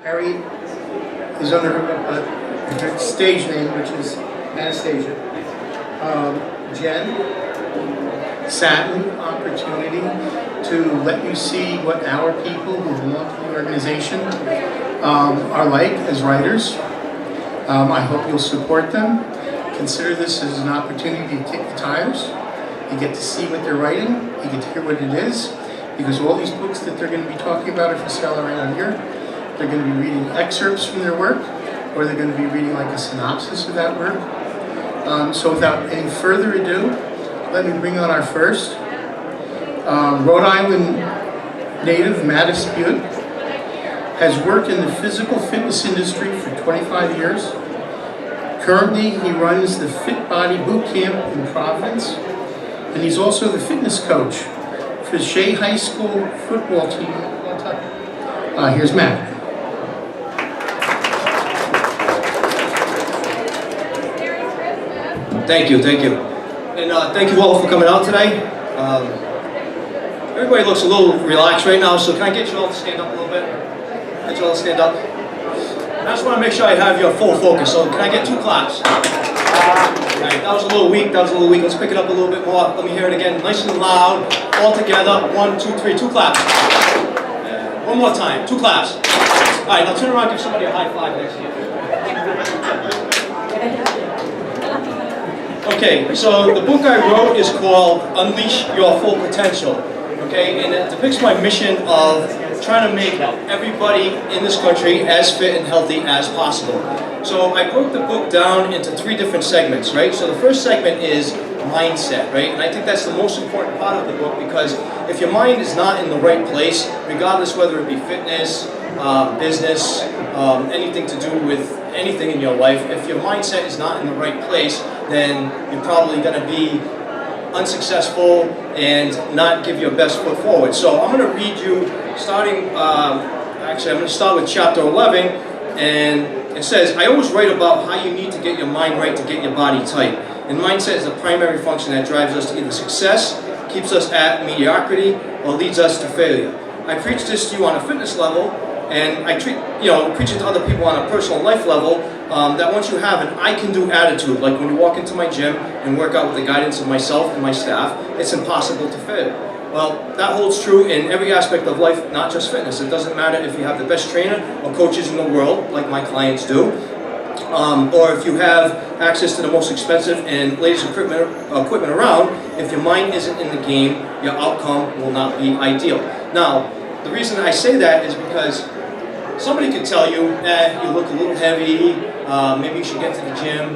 Harry is under her stage name, which is Anastasia. Jen, Satin, opportunity to let you see what our people who belong to the organization are like as writers. I hope you'll support them. Consider this as an opportunity to kick the tires. You get to see what they're writing, you get to hear what it is, because all these books that they're going to be talking about are for sale around here. They're going to be reading excerpts from their work, or they're going to be reading like a synopsis of that work. So without any further ado, let me bring on our first. Rhode Island native Matt Espeut has worked in the physical fitness industry for 25 years. Currently, he runs the Fit Body Boot Camp in Providence, and he's also the fitness coach for the Shea High School football team in Pawtuxet. Here's Matt. Thank you. And thank you all for coming out today. Everybody looks a little relaxed right now, so can I get you all to stand up a little bit? Get you all to stand up. I just want to make sure I have your full focus, so can I get 2 claps? Alright, that was a little weak, Let's pick it up a little bit more. Let me hear it again, nice and loud, all together. 1, 2, 3, 2 claps. One more time, 2 claps. Alright, now turn around and give somebody a high five next to you. Okay, so the book I wrote is called Unleash Your Full Potential. Okay, and it depicts my mission of trying to make everybody in this country as fit and healthy as possible. So I broke the book down into 3 different segments, right? So the first segment is mindset, right? And I think that's the most important part of the book, because if your mind is not in the right place, regardless whether it be fitness, business, anything to do with anything in your life, if your mindset is not in the right place, then you're probably going to be unsuccessful and not give your best foot forward. So I'm going to read you starting, actually I'm going to start with chapter 11, and it says, I always write about how you need to get your mind right to get your body tight. And mindset is the primary function that drives us to either success, keeps us at mediocrity, or leads us to failure. I preach this to you on a fitness level, and I preach it to other people on a personal life level, that once you have an I can do attitude, like when you walk into my gym and work out with the guidance of myself and my staff, it's impossible to fail. Well, that holds true in every aspect of life, not just fitness. It doesn't matter if you have the best trainer or coaches in the world, like my clients do, or if you have access to the most expensive and latest equipment around. If your mind isn't in the game, your outcome will not be ideal. Now, the reason I say that is because somebody could tell you, you look a little heavy, maybe you should get to the gym.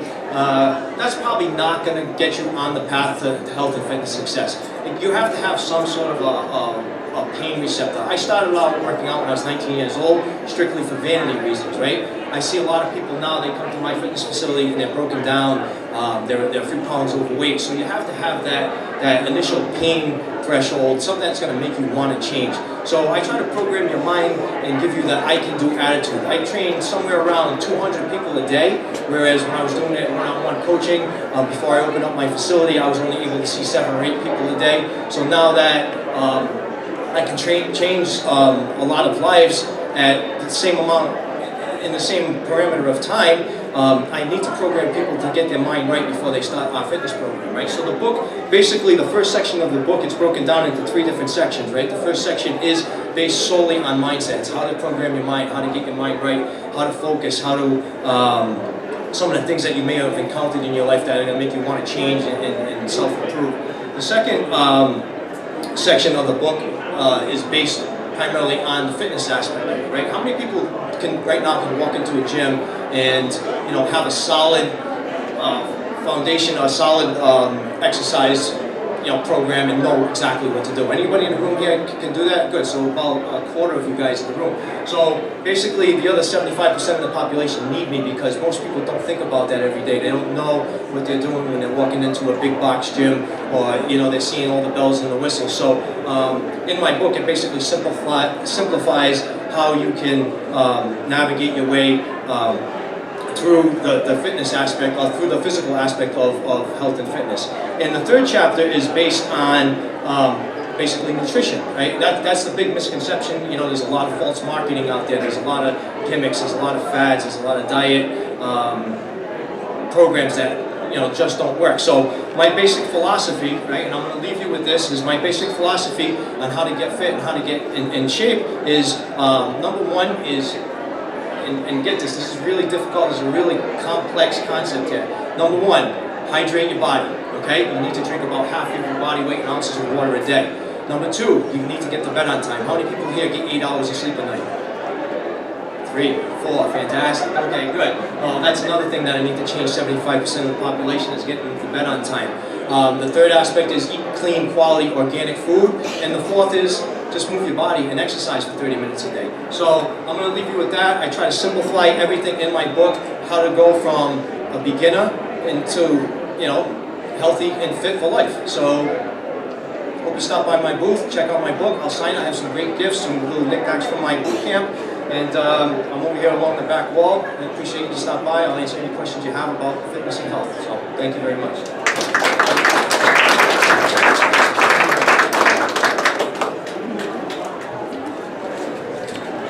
That's probably not going to get you on the path to health and fitness success. You have to have some sort of a pain receptor. I started out working out when I was 19 years old, strictly for vanity reasons, right? I see a lot of people now, they come to my fitness facility and they're broken down, they're a few pounds overweight, so you have to have that initial pain threshold, something that's going to make you want to change. So I try to program your mind and give you that I can do attitude. I train somewhere around 200 people a day, whereas when I was doing it one-on-one coaching, before I opened up my facility, I was only able to see 7 or 8 people a day. So now that I can change a lot of lives at the same amount, in the same parameter of time, I need to program people to get their mind right before they start our fitness program, right? So the book, basically the first section of the book, it's broken down into 3 different sections, right? The first section is based solely on mindsets, how to program your mind, how to get your mind right, how to focus, how to, some of the things that you may have encountered in your life that are going to make you want to change and self-improve. The second section of the book is based primarily on the fitness aspect of it, right? How many people right now can walk into a gym and have a solid foundation, a solid exercise program and know exactly what to do? Anybody in the room here can do that? Good. So about a quarter of you guys in the room. So basically the other 75% of the population need me, because most people don't think about that every day. They don't know what they're doing when they're walking into a big box gym, or they're seeing all the bells and the whistles. So in my book, it basically simplifies how you can navigate your way through the fitness aspect, or through the physical aspect of health and fitness. And the third chapter is based on basically nutrition, right? That's the big misconception. You know, there's a lot of false marketing out there. There's a lot of gimmicks. There's a lot of fads. There's a lot of diet programs that, you know, just don't work. So my basic philosophy, right, and I'm going to leave you with this, is my basic philosophy on how to get fit and how to get in shape is, number one is, and get this is really difficult, this is a really complex concept here. Number one, hydrate your body, okay? You need to drink about half of your body weight in ounces of water a day. Number two, you need to get to bed on time. How many people here get 8 hours of sleep a night? 3, 4, fantastic. Okay, good. That's another thing that I need to change. 75% of the population is getting to bed on time. The third aspect is eat clean, quality, organic food. And the fourth is just move your body and exercise for 30 minutes a day. So I'm going to leave you with that. I try to simplify everything in my book, how to go from a beginner into, you know, healthy and fit for life. So hope you stop by my booth, check out my book. I'll sign it. I have some great gifts, some little knickknacks from my boot camp. And I'm over here along the back wall. I appreciate you to stop by. I'll answer any questions you have about fitness and health. So thank you very much.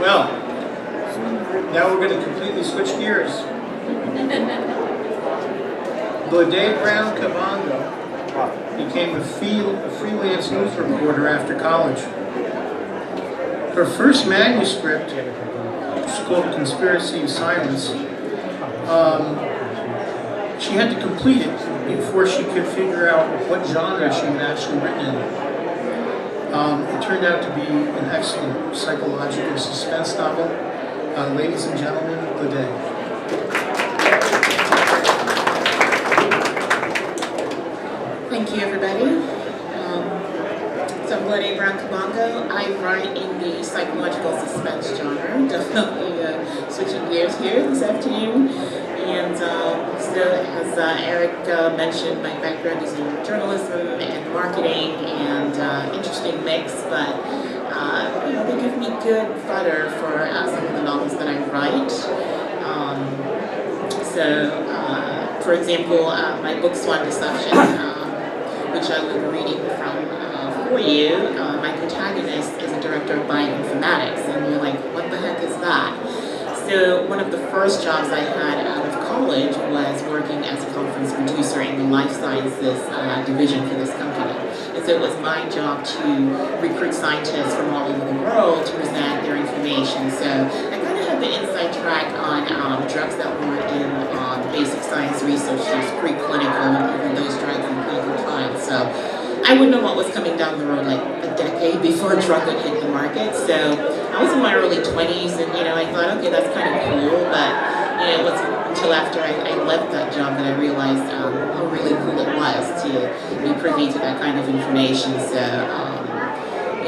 Well, now we're going to completely switch gears. Gledé Browne Kabongo became a freelance news reporter after college. Her first manuscript, which is called Conspiracy of Silence, she had to complete it before she could figure out what genre she had actually written in. It turned out to be an excellent psychological suspense novel. Ladies and gentlemen, Gledé. Thank you, everybody. So I'm Gledé Browne Kabongo. I write in the psychological suspense genre, definitely switching gears here this afternoon. And so as Eric mentioned, my background is in journalism and marketing and interesting mix, but you know, they give me good fodder for some of the novels that I write. For example, my book Swan Deception, which I will be reading from for you, my protagonist is a director of bioinformatics, and you're like, what the heck is that? So one of the first jobs I had out of college was working as a conference producer in the life sciences division for this company. And so it was my job to recruit scientists from all over the world to present their information. So I kind of had the inside track on drugs that were in basic science research, those preclinical, and even those drugs in clinical trials. So I would know what was coming down the road like a decade before a drug would hit the market. So I was in my early 20s, and you know, I thought, okay, that's kind of cool, but you know, it wasn't until after I left that job that I realized how really cool it was to be privy to that kind of information. So,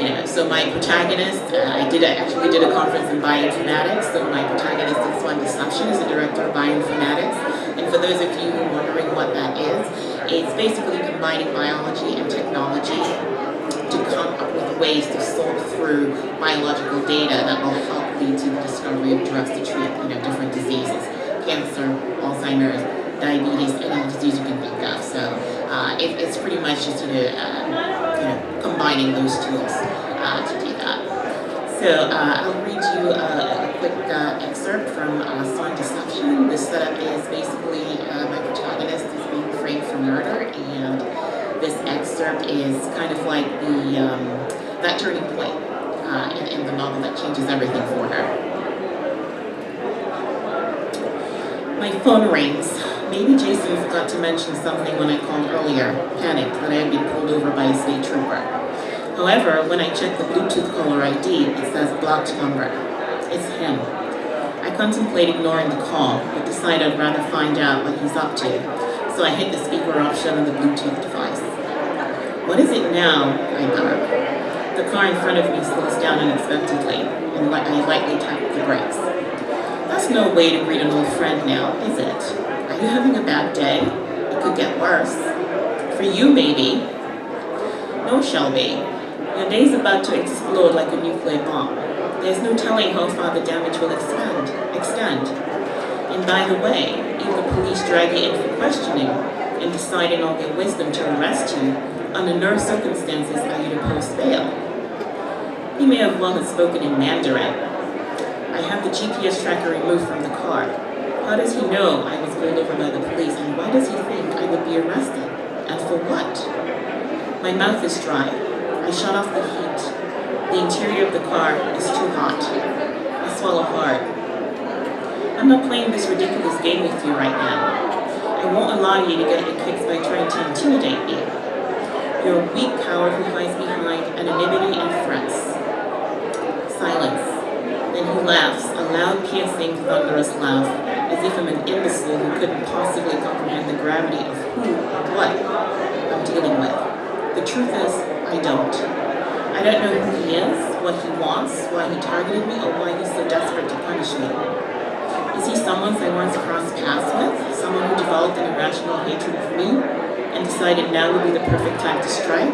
you know, so my protagonist, I actually did a conference in bioinformatics. So my protagonist in Swan Deception is a director of bioinformatics, and for those of you who are wondering what that is, it's basically combining biology and technology to come up with ways to sort through biological data that will help lead to the discovery of drugs to treat, you know, different diseases, cancer, Alzheimer's, diabetes, any disease you can think of. So it's pretty much just combining those tools to do that. So I'll read you a quick excerpt from Swan Deception. The setup is basically my protagonist is being framed for murder, and this excerpt is kind of like that turning point in the novel that changes everything for her. My phone rings. Maybe Jason forgot to mention something when I called earlier, panicked that I had been pulled over by a state trooper. However, when I checked the Bluetooth caller ID, it says blocked number. It's him. I contemplate ignoring the call, but decide I'd rather find out what he's up to. So I hit the speaker option on the Bluetooth device. What is it now? I bark. The car in front of me slows down unexpectedly, and I lightly tap the brakes. That's no way to greet an old friend now, is it? Are you having a bad day? It could get worse. For you, maybe. No, Shelby. Your day's about to explode like a nuclear bomb. There's no telling how far the damage will extend. And by the way, if the police drag you in for questioning and decide in all their wisdom to arrest you, Under no circumstances are you to post bail. He may have well have spoken in Mandarin. I have the GPS tracker removed from the car. How does he know I was pulled over by the police, and why does he think I would be arrested? And for what? My mouth is dry. I shut off the heat. The interior of the car is too hot. I swallow hard. I'm not playing this ridiculous game with you right now. I won't allow you to get your kicks by trying to intimidate me. You're a weak coward who hides behind anonymity and threats. Silence. Then he laughs, a loud, piercing, thunderous laugh, as if I'm an imbecile who couldn't possibly comprehend the gravity of who or what I'm dealing with. The truth is, I don't. I don't know who he is, what he wants, why he targeted me, or why he's so desperate to punish me. Is he someone I once crossed paths with? Someone who developed an irrational hatred of me and decided now would be the perfect time to strike?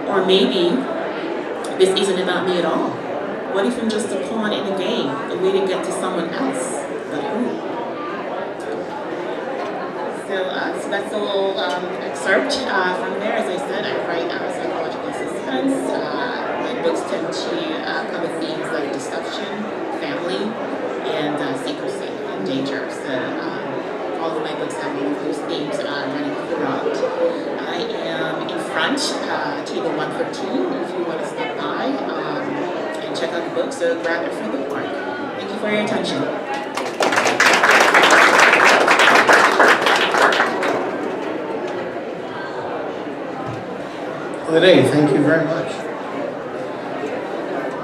Or maybe this isn't about me at all. What if I'm just a pawn in a game, a way to get to someone else? But who? So that's a little excerpt from there. As I said, I write psychological suspense. My books tend to cover themes like deception, family, and secrecy and danger. So all of my books have all of those themes running throughout. I am in front, table 113, if you want to stop by and check out the book, so grab it for the bookmark. Thank you for your attention. Gledé, thank you very much.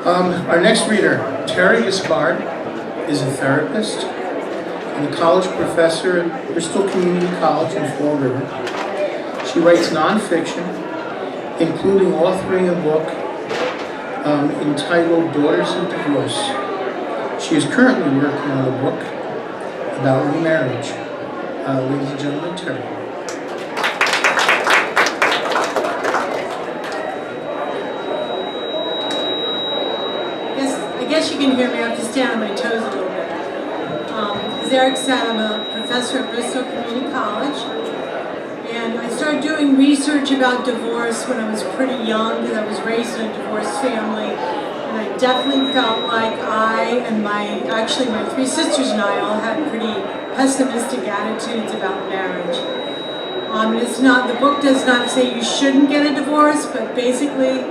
Our next reader, Terry Espeut, is a therapist and a college professor at Bristol Community College in Fall River. She writes nonfiction, including authoring a book entitled Daughters of Divorce. She is currently working on a book about remarriage. Ladies and gentlemen, Terry. I guess you can hear me. I have to stand on my toes a little bit. As Eric said, I'm a professor at Bristol Community College, and I started doing research about divorce when I was pretty young because I was raised in a divorced family, and I definitely felt like I and my three sisters and I all had pretty pessimistic attitudes about marriage. The book does not say you shouldn't get a divorce, but basically,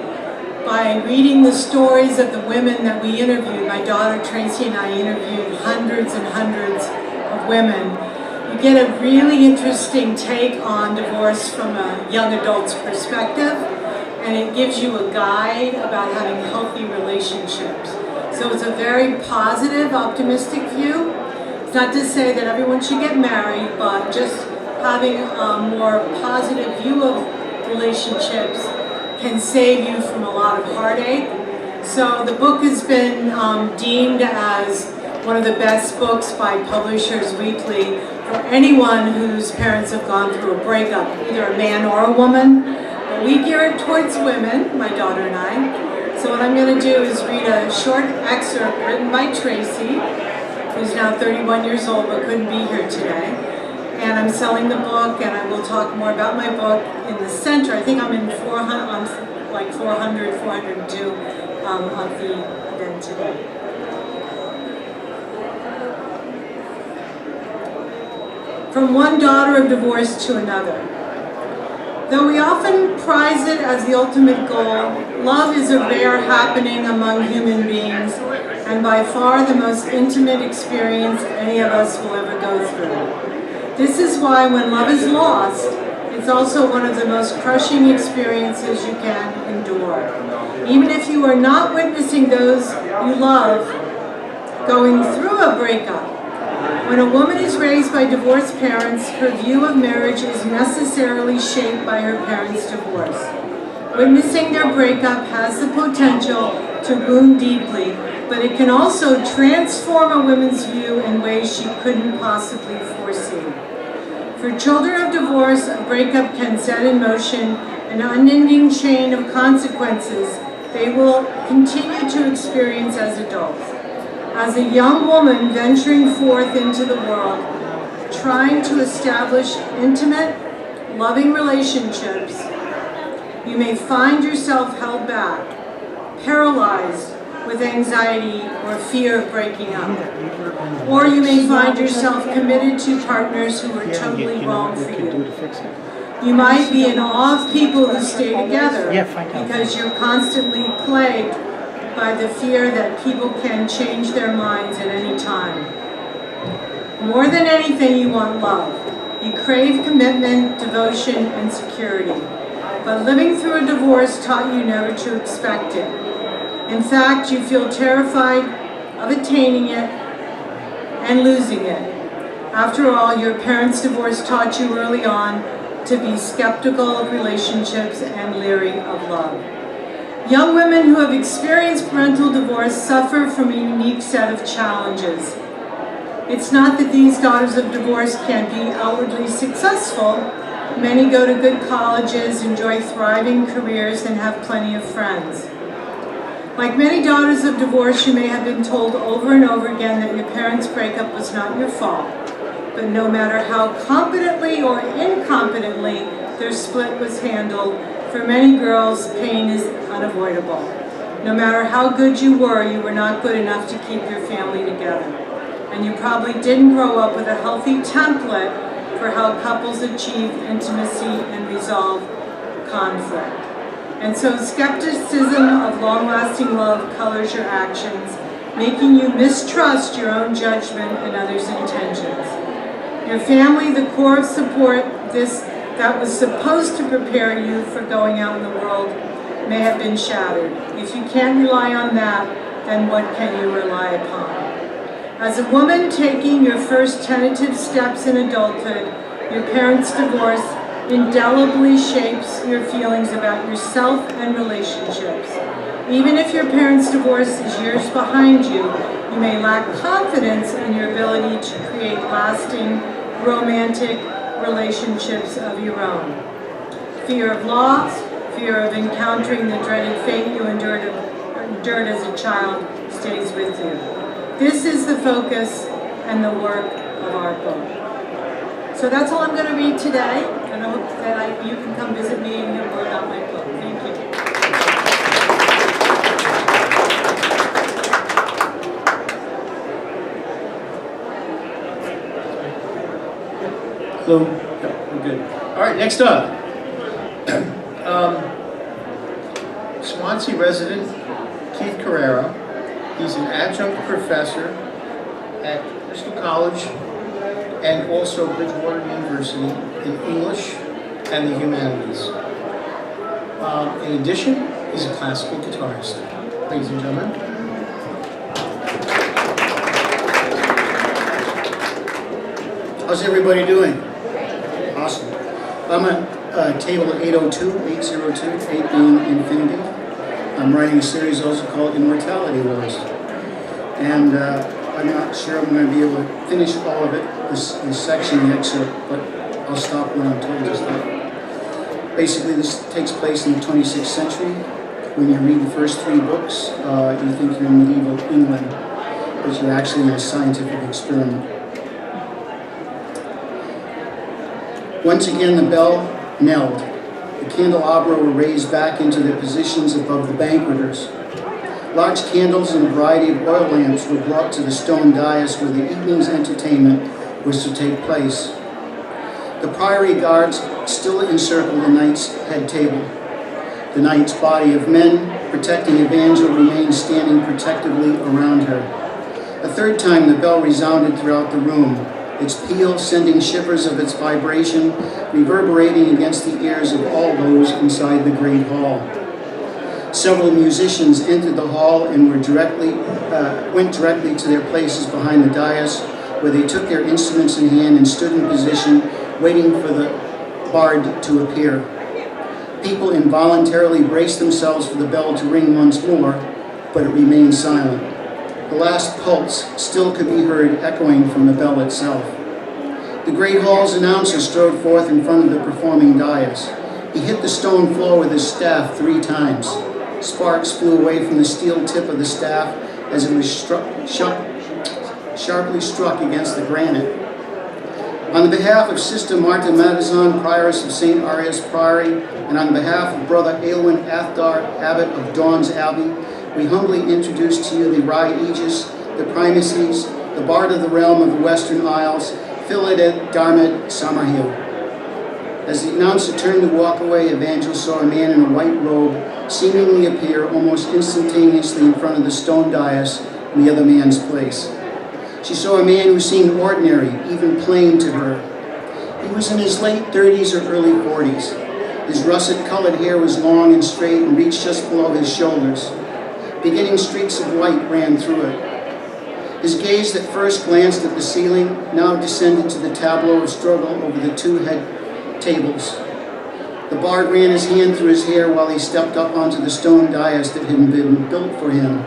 by reading the stories of the women that we interviewed, my daughter Tracy and I interviewed hundreds and hundreds of women, you get a really interesting take on divorce from a young adult's perspective, and it gives you a guide about having healthy relationships. So it's a very positive, optimistic view. It's not to say that everyone should get married, but just having a more positive view of relationships can save you from a lot of heartache. So the book has been deemed as one of the best books by Publishers Weekly for anyone whose parents have gone through a breakup, either a man or a woman. But we gear it towards women, my daughter and I. So what I'm going to do is read a short excerpt written by Tracy, who's now 31 years old but couldn't be here today. And I'm selling the book, and I will talk more about my book in the center. I think I'm in 400, 402 of the event today. From one daughter of divorce to another. Though we often prize it as the ultimate goal, love is a rare happening among human beings, and by far the most intimate experience any of us will ever go through. This is why when love is lost, it's also one of the most crushing experiences you can endure. Even if you are not witnessing those you love going through a breakup. When a woman is raised by divorced parents, her view of marriage is necessarily shaped by her parents' divorce. Witnessing their breakup has the potential to wound deeply, but it can also transform a woman's view in ways she couldn't possibly foresee. For children of divorce, a breakup can set in motion an unending chain of consequences they will continue to experience as adults. As a young woman venturing forth into the world, trying to establish intimate, loving relationships, you may find yourself held back, paralyzed with anxiety or fear of breaking up. Or you may find yourself committed to partners who are totally wrong for you. You might be in awe of people who stay together because you're constantly plagued by the fear that people can change their minds at any time. More than anything, you want love. You crave commitment, devotion, and security. But living through a divorce taught you never to expect it. In fact, you feel terrified of attaining it and losing it. After all, your parents' divorce taught you early on to be skeptical of relationships and leery of love. Young women who have experienced parental divorce suffer from a unique set of challenges. It's not that these daughters of divorce can't be outwardly successful. Many go to good colleges, enjoy thriving careers, and have plenty of friends. Like many daughters of divorce, you may have been told over and over again that your parents' breakup was not your fault. But no matter how competently or incompetently their split was handled, for many girls, pain is unavoidable. No matter how good you were not good enough to keep your family together. And you probably didn't grow up with a healthy template for how couples achieve intimacy and resolve conflict. And so skepticism of long-lasting love colors your actions, making you mistrust your own judgment and others' intentions. Your family, the core of support that was supposed to prepare you for going out in the world, may have been shattered. If you can't rely on that, then what can you rely upon? As a woman taking your first tentative steps in adulthood, your parents' divorce indelibly shapes your feelings about yourself and relationships. Even if your parents' divorce is years behind you, you may lack confidence in your ability to create lasting, romantic relationships of your own. Fear of loss, fear of encountering the dreaded fate you endured as a child stays with you. This is the focus and the work of our book. So that's all I'm going to read today, and I hope that you can come visit me and hear more about my book. Thank you. Hello. Yeah, we're good. All right, next up. Swansea resident Keith Carreiro. He's an adjunct professor at Bristol College and also Bridgewater University in English and the humanities. In addition, he's a classical guitarist. Ladies and gentlemen. How's everybody doing? Awesome. I'm at table 802, 8 being infinity. I'm writing a series also called Immortality Wars. And I'm not sure I'm going to be able to finish all of it, this section, the excerpt, but I'll stop when I'm told to stop. Basically, this takes place in the 26th century. When you read the first 3 books, you think you're in medieval England, but you're actually in a scientific experiment. Once again, the bell knelled. The candelabra were raised back into their positions above the banqueters. Large candles and a variety of oil lamps were brought to the stone dais where the evening's entertainment was to take place. The priory guards still encircled the knight's head table. The knight's body of men protecting Evangel remained standing protectively around her. A third time the bell resounded throughout the room, its peal sending shivers of its vibration reverberating against the ears of all those inside the great hall. Several musicians entered the hall and went directly to their places behind the dais, where they took their instruments in hand and stood in position, waiting for the bard to appear. People involuntarily braced themselves for the bell to ring once more, but it remained silent. The last pulse still could be heard echoing from the bell itself. The great hall's announcer strode forth in front of the performing dais. He hit the stone floor with his staff 3 times. Sparks flew away from the steel tip of the staff as it was sharply struck against the granite. On behalf of Sister Martha Madison, Prioress of St. Arias Priory, and on behalf of Brother Aylwin Athdar, Abbot of Dawn's Abbey, we humbly introduce to you the Rai Aegis, the Primacies, the Bard of the Realm of the Western Isles, Philadet Darmed Samarhill. As the announcer turned to walk away, Evangel saw a man in a white robe seemingly appear almost instantaneously in front of the stone dais in the other man's place. She saw a man who seemed ordinary, even plain to her. He was in his late 30s or early 40s. His russet-colored hair was long and straight and reached just below his shoulders. Beginning streaks of white ran through it. His gaze that first glanced at the ceiling now descended to the tableau of struggle over the two head tables. The bard ran his hand through his hair while he stepped up onto the stone dais that had been built for him.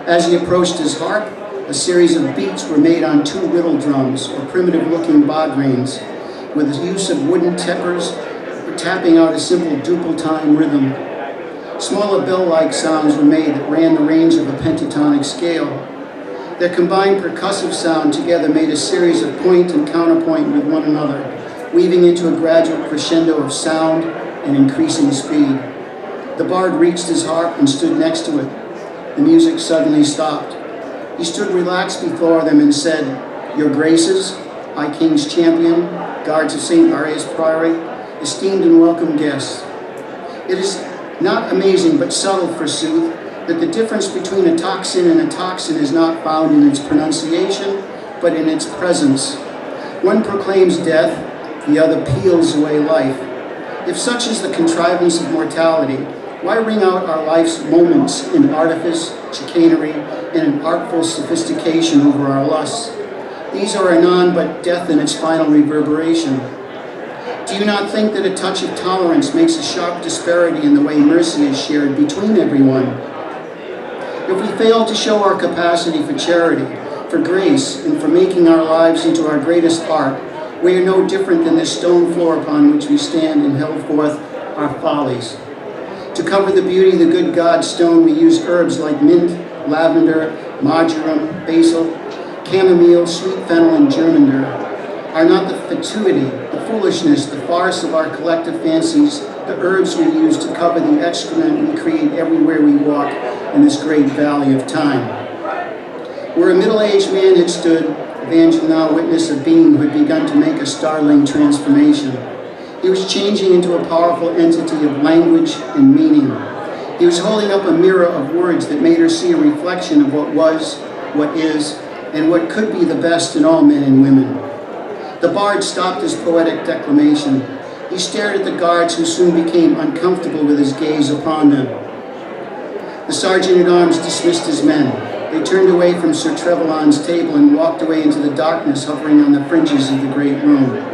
As he approached his harp, a series of beats were made on two riddle drums, or primitive-looking bodhrains, with the use of wooden tippers tapping out a simple duple-time rhythm. Smaller bell-like sounds were made that ran the range of a pentatonic scale. Their combined percussive sound together made a series of point and counterpoint with one another, weaving into a gradual crescendo of sound and increasing speed. The bard reached his harp and stood next to it. The music suddenly stopped. He stood relaxed before them and said, "Your Graces, High King's Champion, Guards of St. Arias Priory, esteemed and welcome guests. It is not amazing but subtle, forsooth, that the difference between a toxin and a toxin is not found in its pronunciation, but in its presence. One proclaims death, the other peels away life. If such is the contrivance of mortality, why ring out our life's moments in artifice, chicanery, and an artful sophistication over our lusts? These are anon but death in its final reverberation. Do you not think that a touch of tolerance makes a sharp disparity in the way mercy is shared between everyone? If we fail to show our capacity for charity, for grace, and for making our lives into our greatest art, we are no different than this stone floor upon which we stand and held forth our follies. To cover the beauty of the good God's stone, we use herbs like mint, lavender, marjoram, basil, chamomile, sweet fennel, and germander. Are not the fatuity, the foolishness, the farce of our collective fancies, the herbs we use to cover the excrement we create everywhere we walk in this great valley of time? Where a middle-aged man had stood, Evangel now witnessed a being who had begun to make a startling transformation. He was changing into a powerful entity of language and meaning. He was holding up a mirror of words that made her see a reflection of what was, what is, and what could be the best in all men and women. The bard stopped his poetic declamation. He stared at the guards, who soon became uncomfortable with his gaze upon them. The sergeant-at-arms dismissed his men. They turned away from Sir Trevelyan's table and walked away into the darkness hovering on the fringes of the great room.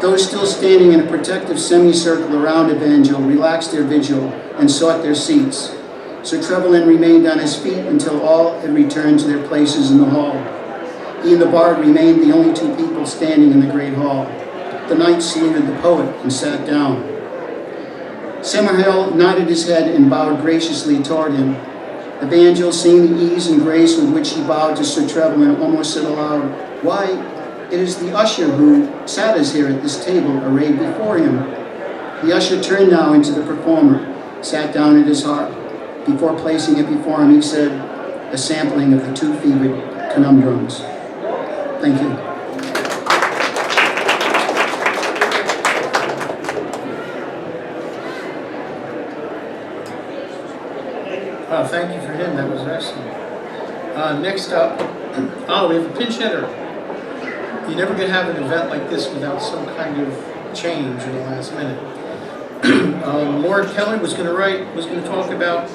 Those still standing in a protective semicircle around Evangel relaxed their vigil and sought their seats. Sir Trevelyan remained on his feet until all had returned to their places in the hall. He and the bard remained the only two people standing in the great hall. The knight saluted the poet and sat down. Samarhill nodded his head and bowed graciously toward him. Evangel, seeing the ease and grace with which he bowed to Sir Trevelyan, almost said aloud, "Why, it is the usher who sat us here at this table arrayed before him." The usher turned now into the performer, sat down at his harp. Before placing it before him, he said, a sampling of the two fevered conundrums. Thank you. Thank you for him, that was excellent. Next up, we have a pinch hitter. You're never going to have an event like this without some kind of change in the last minute. Laura Keller was going to talk about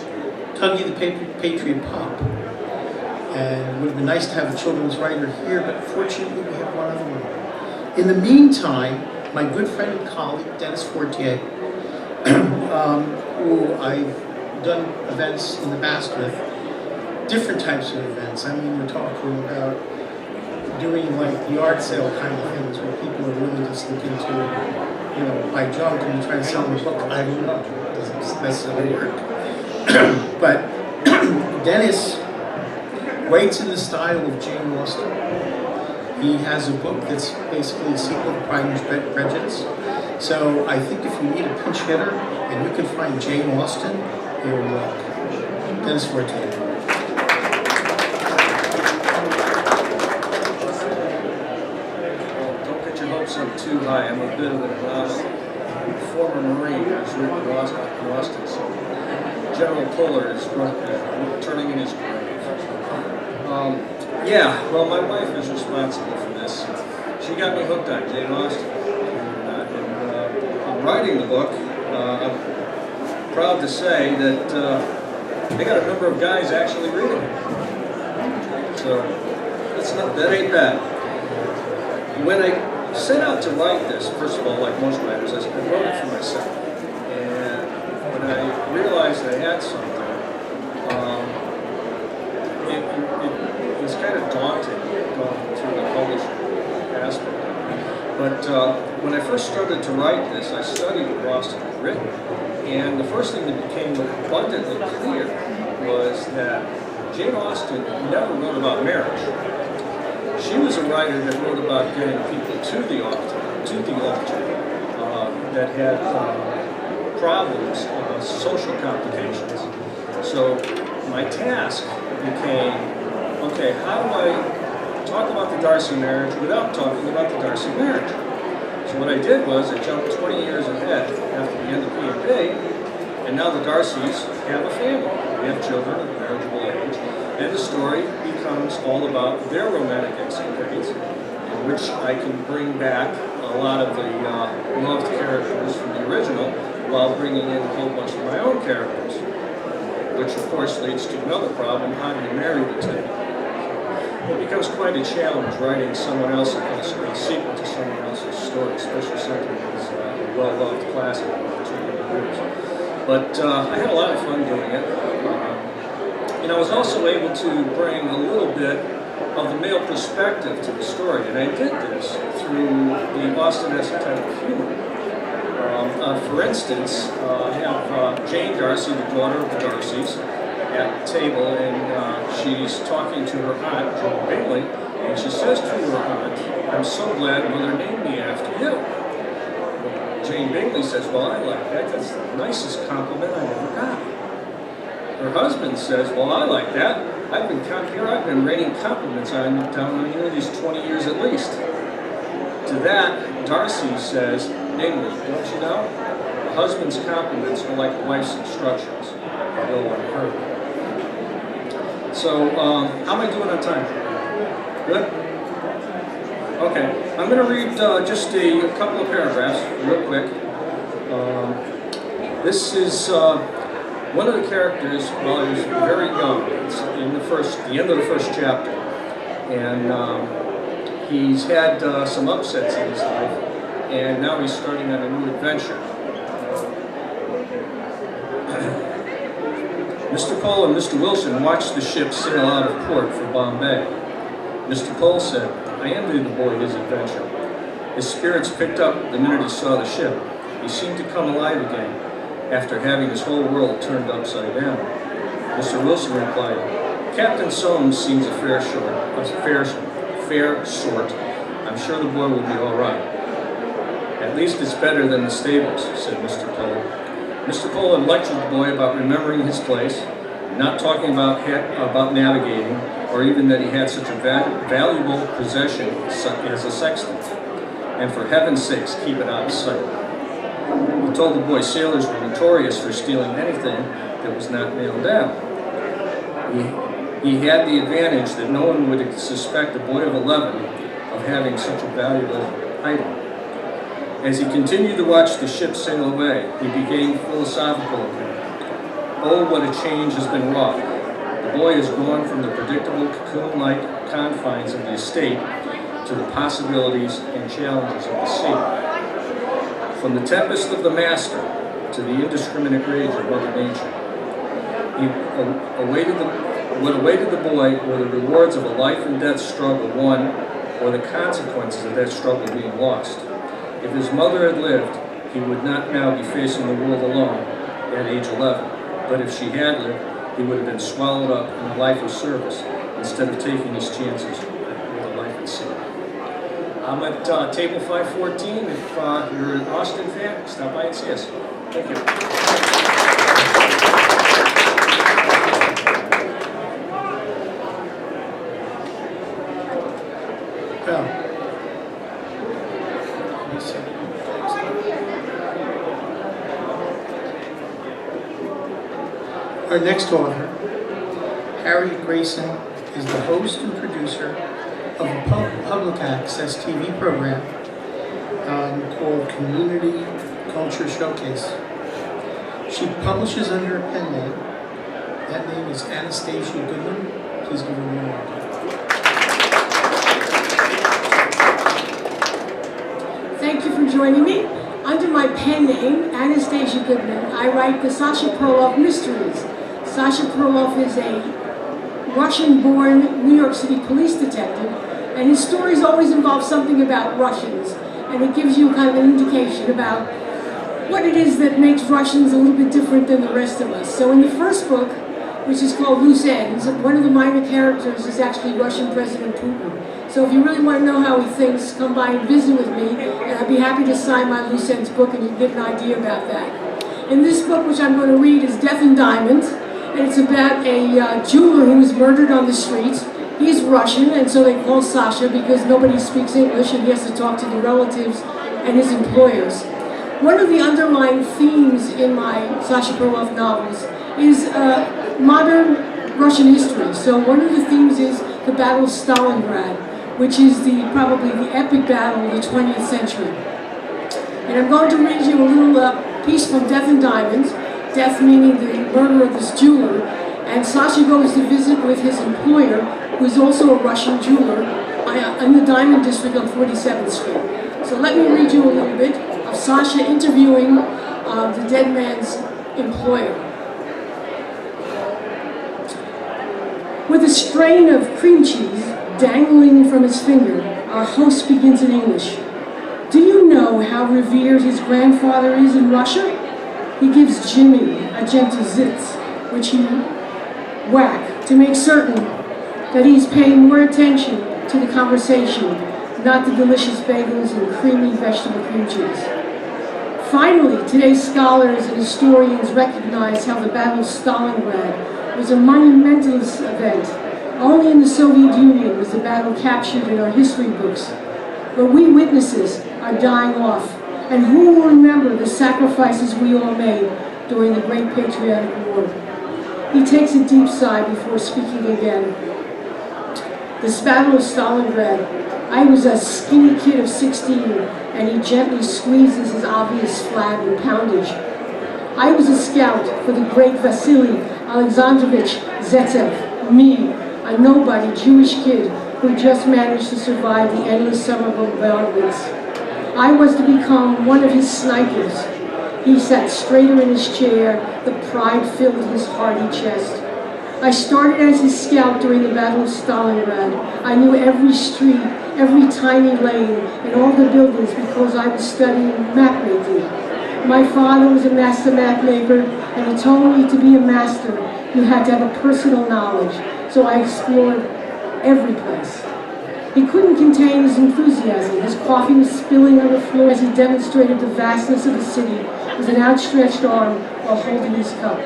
Tuggy the Patriot Pop. And it would have been nice to have a children's writer here, but fortunately we have one other one. In the meantime, my good friend and colleague, Dennis Fortier, who I've done events in the past with, different types of events. I mean, we're talking about doing like the art sale kind of things where people are really just looking to, buy junk and try and sell them a book. I don't know, it doesn't necessarily work. But Dennis writes in the style of Jane Austen. He has a book that's basically a sequel to Pride and Prejudice. So I think if you need a pinch hitter and you can find Jane Austen, you're welcome. Dennis Fortier. Don't get your hopes up too high. I'm a bit of a former Marine who's written Austin. General Puller is turning in his grave. Yeah, well, my wife is responsible for this. She got me hooked on Jane Austen. In writing the book, I'm proud to say that they got a number of guys actually reading it. So that ain't bad. When I set out to write this, first of all, like most writers, I wrote it for myself. And when I realized I had something, it was kind of daunting going through the publishing aspect. But when I first started to write this, I studied what Austen had written. And the first thing that became abundantly clear was that Jane Austen never wrote about marriage. She was a writer that wrote about getting people to the altar that had problems, social complications. So my task became, okay, how do I talk about the Darcy marriage without talking about the Darcy marriage? So what I did was I jumped 20 years ahead after the end of P&P, and now the Darcys have a family. They have children of marriageable age, and the story becomes all about their romantic escapades, in which I can bring back a lot of the loved characters from the original while bringing in a whole bunch of my own characters, which of course leads to another problem: how do you marry the two? It becomes quite a challenge writing someone else's a sequel to someone else's story, especially something that's a well-loved classic for 200 years. But I had a lot of fun doing it. And I was also able to bring a little bit of the male perspective to the story, and I did this through the Austen-esque type of humor. For instance, I have Jane Darcy, the daughter of the Darcys, at the table, and she's talking to her aunt, Jane Bingley, and she says to her aunt, "I'm so glad Mother named me after you." Jane Bingley says, "Well, I like that. That's the nicest compliment I ever got." Her husband says, "Well, I like that. I've been raining compliments down on you these 20 years at least." To that, Darcy says, "Bingley, don't you know? A husband's compliments are like a wife's instructions. They go unheard." So, how am I doing on time? Good? Okay, I'm going to read just a couple of paragraphs real quick. This is one of the characters while he was very young. It's in the end of the first chapter, and he's had some upsets in his life, and now he's starting on a new adventure. Mr. Cole and Mr. Wilson watched the ship sail out of port for Bombay. Mr. Cole said, "I envied the boy his adventure. His spirits picked up the minute he saw the ship. He seemed to come alive again after having his whole world turned upside down." Mr. Wilson replied, "Captain Soames seems a fair sort. I'm sure the boy will be all right." "At least it's better than the stables," said Mr. Cole. Mr. Cole had lectured the boy about remembering his place, not talking about navigating, or even that he had such a valuable possession as a sextant, and for heaven's sakes, keep it out of sight. He told the boy sailors were notorious for stealing anything that was not nailed down. He had the advantage that no one would suspect a boy of 11 of having such a valuable item. As he continued to watch the ship sail away, he became philosophical again. Oh, what a change has been wrought. The boy has gone from the predictable cocoon-like confines of the estate to the possibilities and challenges of the sea. From the tempest of the master to the indiscriminate rage of Mother Nature. What awaited the boy were the rewards of a life and death struggle won, or the consequences of that struggle being lost. If his mother had lived, he would not now be facing the world alone at age 11. But if she had lived, he would have been swallowed up in a life of service instead of taking his chances with a life at sea. I'm at table 514. If you're an Austin fan, stop by and see us. Thank you. Well, our next author, Harriet Grayson, is the host and producer of a public access TV program called Community Culture Showcase. She publishes under a pen name. That name is Anastasia Goodman. Please give her a warm welcome. Thank you for joining me. Under my pen name, Anastasia Goodman, I write the Sasha Perloff Mysteries. Sasha Perloff is a Russian-born New York City police detective, and his stories always involve something about Russians, and it gives you kind of an indication about what it is that makes Russians a little bit different than the rest of us. So in the first book, which is called Loose Ends, one of the minor characters is actually Russian President Putin. So if you really want to know how he thinks, come by and visit with me, and I'd be happy to sign my Loose Ends book and you can get an idea about that. In this book, which I'm going to read, is Death and Diamonds, and it's about a jeweler who was murdered on the streets. He's Russian, and so they call Sasha because nobody speaks English and he has to talk to the relatives and his employers. One of the underlying themes in my Sasha Perloff novels is modern Russian history. So one of the themes is the Battle of Stalingrad, which is probably the epic battle of the 20th century. And I'm going to read you a little piece from Death and Diamonds, death meaning the murder of this jeweler, and Sasha goes to visit with his employer, who is also a Russian jeweler, in the Diamond District on 47th Street. So let me read you a little bit of Sasha interviewing the dead man's employer. With a strain of cream cheese dangling from his finger, our host begins in English. Do you know how revered his grandfather is in Russia? He gives Jimmy a gentle zitz, which he whack to make certain that he's paying more attention to the conversation, not the delicious bagels and creamy vegetable cream cheese. Finally, today's scholars and historians recognize how the Battle of Stalingrad was a monumentalist event. Only in the Soviet Union was the battle captured in our history books. But we witnesses are dying off, and who will remember the sacrifices we all made during the Great Patriotic War? He takes a deep sigh before speaking again. This Battle of Stalingrad, I was a skinny kid of 16, and he gently squeezes his obvious flag and poundage. I was a scout for the great Vasily Alexandrovich Zetsev, me, a nobody Jewish kid who just managed to survive the endless summer bombardments. I was to become one of his snipers. He sat straighter in his chair, the pride filled his hardy chest. I started as his scout during the Battle of Stalingrad. I knew every street, every tiny lane, and all the buildings because I was studying map making. My father was a master map maker, and he told me to be a master, you had to have a personal knowledge. So I explored every place. He couldn't contain his enthusiasm. His coffee was spilling on the floor as he demonstrated the vastness of the city with an outstretched arm while holding his cup.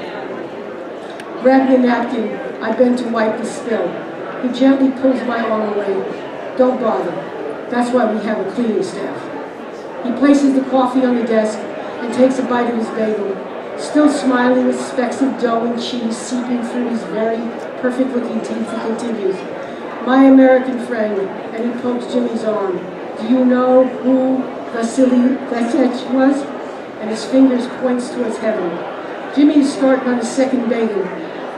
Grabbing a napkin, I bent to wipe the spill. He gently pulls my arm away. Don't bother. That's why we have a cleaning staff. He places the coffee on the desk and takes a bite of his bagel. Still smiling with specks of dough and cheese seeping through his very perfect-looking teeth, he continues. My American friend, and he pokes Jimmy's arm. Do you know who Vasily Zetsev was? And his fingers points towards heaven. Jimmy is starting on his second bagel.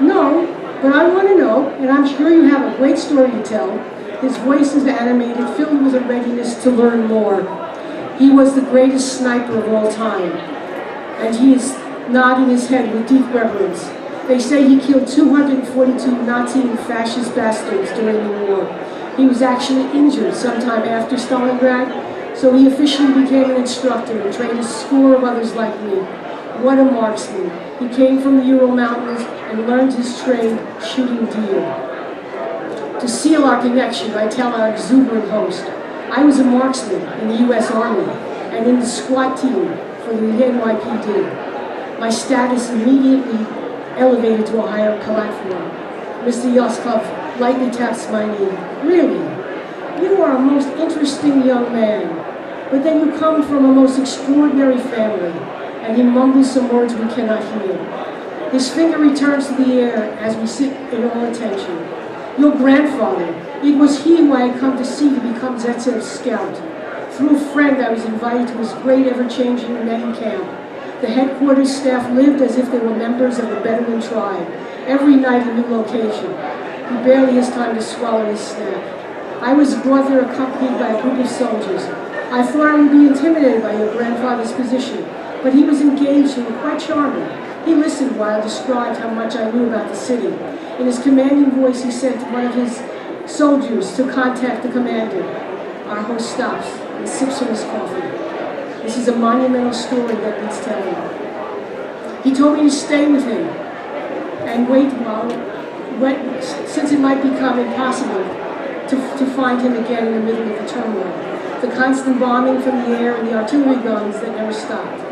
No, but I want to know, and I'm sure you have a great story to tell. His voice is animated, filled with a readiness to learn more. He was the greatest sniper of all time, and he is nodding his head with deep reverence. They say he killed 242 Nazi and fascist bastards during the war. He was actually injured sometime after Stalingrad, so he officially became an instructor and trained a score of others like me. What a marksman. He came from the Ural Mountains and learned his trade shooting deer. To seal our connection, I tell our exuberant host, I was a marksman in the U.S. Army and in the SWAT team for the NYPD. My status immediately elevated to a higher platform. Mr. Yoskov lightly taps my knee. Really? You are a most interesting young man, but then you come from a most extraordinary family. And he mumbles some words we cannot hear. His finger returns to the air as we sit in all attention. Your grandfather, it was he who I had come to see to become Zetsev's scout. Through a friend, I was invited to his great ever-changing netting camp. The headquarters staff lived as if they were members of the Bedouin tribe. Every night a new location. He barely has time to swallow his snack. I was brought there accompanied by a group of soldiers. I thought I would be intimidated by your grandfather's position, but he was engaged and quite charming. He listened while I described how much I knew about the city. In his commanding voice, he said to one of his soldiers to contact the commander. Our host stops and sips from his coffee. This is a monumental story that needs telling. He told me to stay with him and wait since it might become impossible to find him again in the middle of the turmoil. The constant bombing from the air and the artillery guns that never stopped.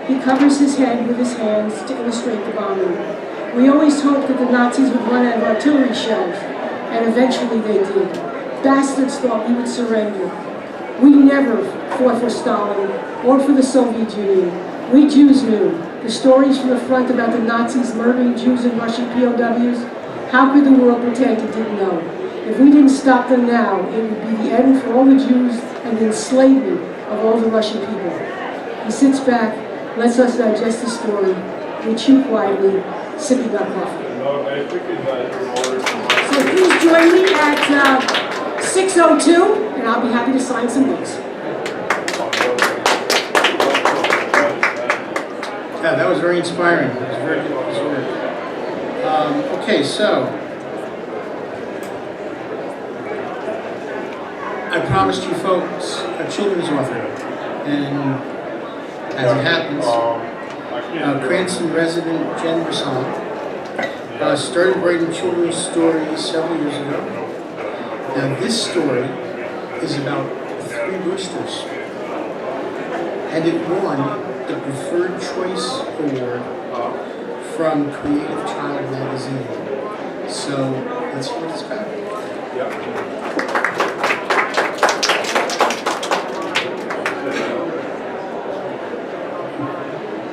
He covers his head with his hands to illustrate the bombing. We always hoped that the Nazis would run out of artillery shells, and eventually they did. Bastards thought we would surrender. We never fought for Stalin or for the Soviet Union. We Jews knew. The stories from the front about the Nazis murdering Jews and Russian POWs, how could the world pretend it didn't know? If we didn't stop them now, it would be the end for all the Jews and the enslavement of all the Russian people. He sits back, lets us digest the story. We chew quietly, sipping our coffee. So please join me at 6:02, and I'll be happy to sign some books. Yeah, that was very inspiring. It was very good. Okay, so I promised you folks a children's author, and as it happens, Cranston resident Jen Brisson started writing children's stories several years ago. Now this story is about 3 roosters, and it won the Preferred Choice Award from Creative Child magazine. So let's hear what it's about.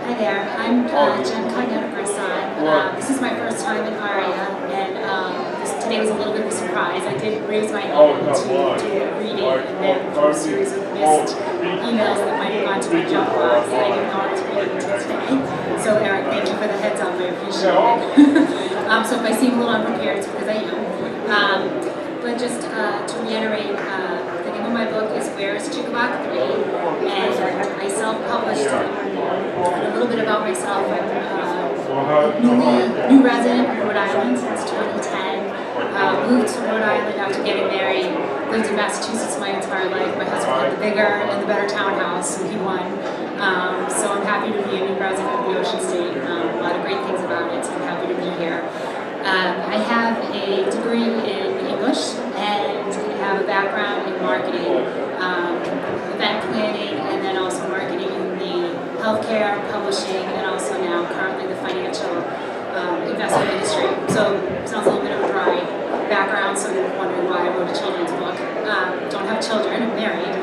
Hi there, I'm Jen Cognetta Brisson. This is my first time in ARIA, and today was a little bit of a surprise. I did raise my hand to do a reading, and then for a series of missed emails that might have gone to my junk box, I didn't know to read until today. So Eric, thank you for the heads up, I appreciate it. So if I seem a little unprepared, it's because I am. But just to reiterate, the name of my book is Where is Chickabog 3? And I self-published a little bit about myself. I'm a new resident of Rhode Island since 2010. Moved to Rhode Island after getting married. Lived in Massachusetts my entire life. My husband had the bigger and the better townhouse, and he won. So I'm happy to be a new resident of the Ocean State. A lot of great things about it, so I'm happy to be here. I have a degree in English and have a background in marketing, event planning, and then also marketing in the healthcare, publishing, and also now currently the financial investment industry. So it sounds a little bit of a dry background, so you're wondering why I wrote a children's book. Don't have children, I'm married.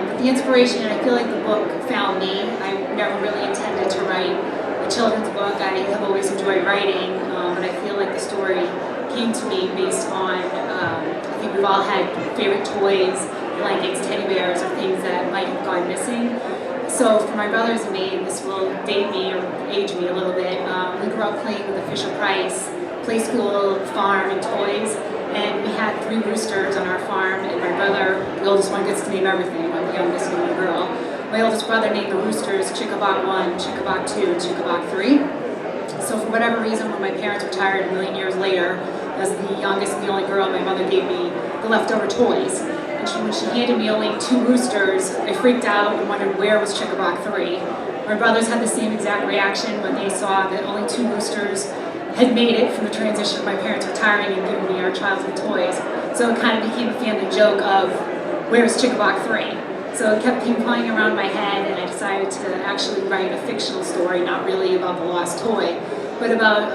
But the inspiration, and I feel like the book found me. I never really intended to write a children's book. I have always enjoyed writing, but I feel like the story came to me based on, I think we've all had favorite toys, blankets, teddy bears, or things that might have gone missing. So for my brothers and me, this will date me or age me a little bit. We grew up playing with the Fisher-Price play school, farm, and toys. And we had 3 roosters on our farm, and my brother, the oldest one, gets to name everything. I'm the youngest and only girl. My oldest brother named the roosters Chickabog 1, Chickabog 2, and Chickabog 3. So for whatever reason, when my parents retired a million years later, as the youngest and the only girl, my mother gave me the leftover toys. And when she handed me only 2 roosters, I freaked out and wondered where was Chickabog 3. My brothers had the same exact reaction when they saw that only 2 roosters had made it from the transition of my parents retiring and giving me our childhood toys. So it kind of became a family joke of where's Chickabog 3? So it kept ping-ponging around my head, and I decided to actually write a fictional story, not really about the lost toy, but about